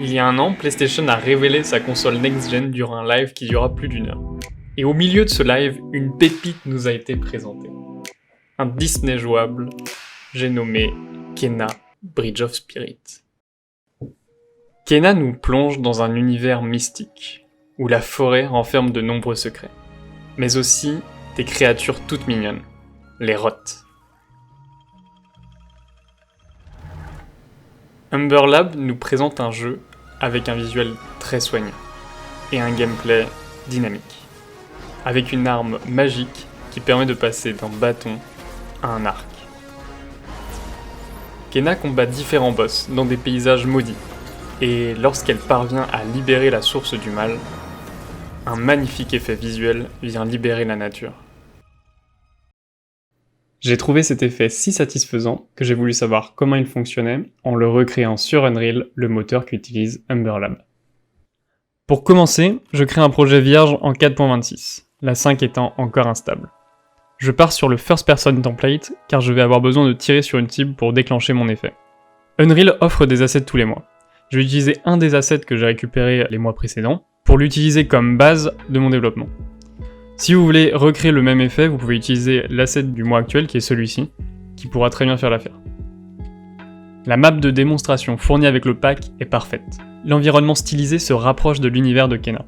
Il y a un an, PlayStation a révélé sa console next-gen durant un live qui dura plus d'1 heure. Et au milieu de ce live, une pépite nous a été présentée. Un Disney jouable, j'ai nommé Kena Bridge of Spirits. Kena nous plonge dans un univers mystique, où la forêt renferme de nombreux secrets, mais aussi des créatures toutes mignonnes, les rottes. Humber Lab nous présente un jeu avec un visuel très soigné et un gameplay dynamique, avec une arme magique qui permet de passer d'un bâton à un arc. Kena combat différents boss dans des paysages maudits, et lorsqu'elle parvient à libérer la source du mal, un magnifique effet visuel vient libérer la nature. J'ai trouvé cet effet si satisfaisant que j'ai voulu savoir comment il fonctionnait en le recréant sur Unreal, le moteur qu'utilise Humber Lab. Pour commencer, je crée un projet vierge en 4.26, la 5 étant encore instable. Je pars sur le first person template car je vais avoir besoin de tirer sur une cible pour déclencher mon effet. Unreal offre des assets tous les mois. Je vais utiliser un des assets que j'ai récupéré les mois précédents pour l'utiliser comme base de mon développement. Si vous voulez recréer le même effet, vous pouvez utiliser l'asset du mois actuel qui est celui-ci, qui pourra très bien faire l'affaire. La map de démonstration fournie avec le pack est parfaite. L'environnement stylisé se rapproche de l'univers de Kena.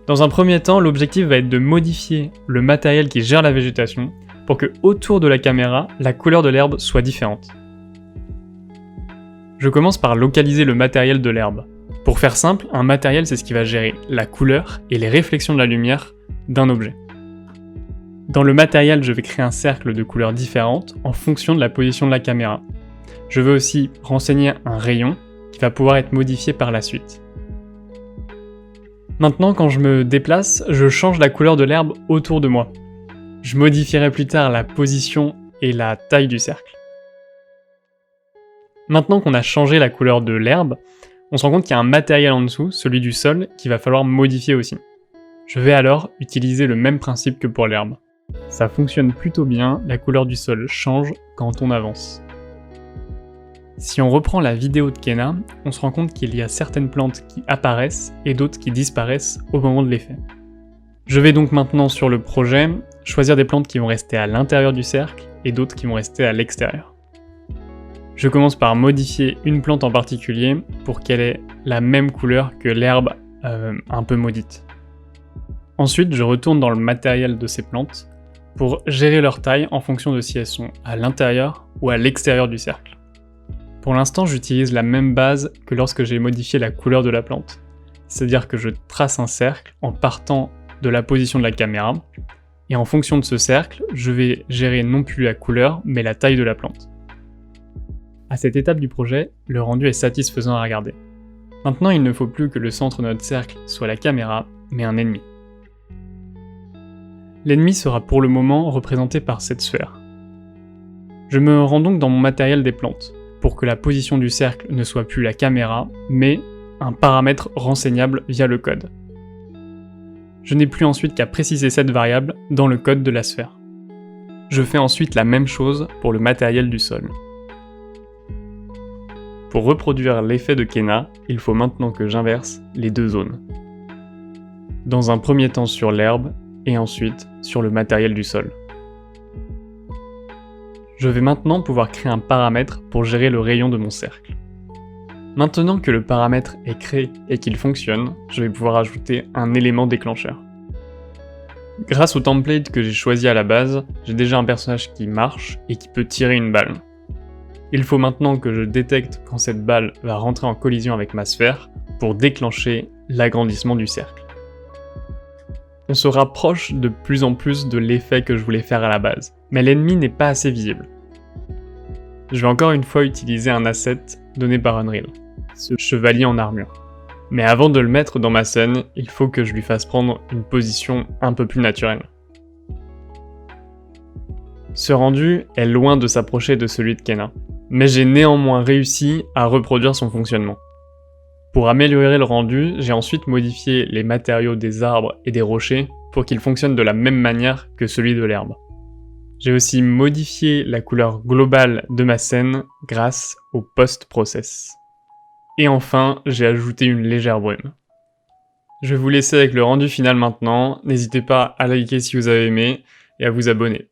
Dans un premier temps, l'objectif va être de modifier le matériel qui gère la végétation pour que autour de la caméra, la couleur de l'herbe soit différente. Je commence par localiser le matériel de l'herbe. Pour faire simple, un matériel c'est ce qui va gérer la couleur et les réflexions de la lumière d'un objet. Dans le matériel, je vais créer un cercle de couleurs différentes en fonction de la position de la caméra. Je veux aussi renseigner un rayon qui va pouvoir être modifié par la suite. Maintenant, quand je me déplace, je change la couleur de l'herbe autour de moi. Je modifierai plus tard la position et la taille du cercle. Maintenant qu'on a changé la couleur de l'herbe, on se rend compte qu'il y a un matériel en dessous, celui du sol, qu'il va falloir modifier aussi. Je vais alors utiliser le même principe que pour l'herbe. Ça fonctionne plutôt bien, la couleur du sol change quand on avance. Si on reprend la vidéo de Kena, on se rend compte qu'il y a certaines plantes qui apparaissent et d'autres qui disparaissent au moment de l'effet. Je vais donc maintenant sur le projet choisir des plantes qui vont rester à l'intérieur du cercle et d'autres qui vont rester à l'extérieur. Je commence par modifier une plante en particulier pour qu'elle ait la même couleur que l'herbe un peu maudite. Ensuite, je retourne dans le matériel de ces plantes pour gérer leur taille en fonction de si elles sont à l'intérieur ou à l'extérieur du cercle. Pour l'instant, j'utilise la même base que lorsque j'ai modifié la couleur de la plante. C'est-à-dire que je trace un cercle en partant de la position de la caméra, et en fonction de ce cercle, je vais gérer non plus la couleur, mais la taille de la plante. À cette étape du projet, le rendu est satisfaisant à regarder. Maintenant, il ne faut plus que le centre de notre cercle soit la caméra, mais un ennemi. L'ennemi sera pour le moment représenté par cette sphère. Je me rends donc dans mon matériel des plantes, pour que la position du cercle ne soit plus la caméra, mais un paramètre renseignable via le code. Je n'ai plus ensuite qu'à préciser cette variable dans le code de la sphère. Je fais ensuite la même chose pour le matériel du sol. Pour reproduire l'effet de Kena, il faut maintenant que j'inverse les deux zones. Dans un premier temps sur l'herbe, et ensuite sur le matériel du sol. Je vais maintenant pouvoir créer un paramètre pour gérer le rayon de mon cercle. Maintenant que le paramètre est créé et qu'il fonctionne, je vais pouvoir ajouter un élément déclencheur. Grâce au template que j'ai choisi à la base, j'ai déjà un personnage qui marche et qui peut tirer une balle. Il faut maintenant que je détecte quand cette balle va rentrer en collision avec ma sphère pour déclencher l'agrandissement du cercle. On se rapproche de plus en plus de l'effet que je voulais faire à la base, mais l'ennemi n'est pas assez visible. Je vais encore une fois utiliser un asset donné par Unreal, ce chevalier en armure. Mais avant de le mettre dans ma scène, il faut que je lui fasse prendre une position un peu plus naturelle. Ce rendu est loin de s'approcher de celui de Kena, mais j'ai néanmoins réussi à reproduire son fonctionnement. Pour améliorer le rendu, j'ai ensuite modifié les matériaux des arbres et des rochers pour qu'ils fonctionnent de la même manière que celui de l'herbe. J'ai aussi modifié la couleur globale de ma scène grâce au post-process. Et enfin, j'ai ajouté une légère brume. Je vais vous laisser avec le rendu final maintenant, n'hésitez pas à liker si vous avez aimé et à vous abonner.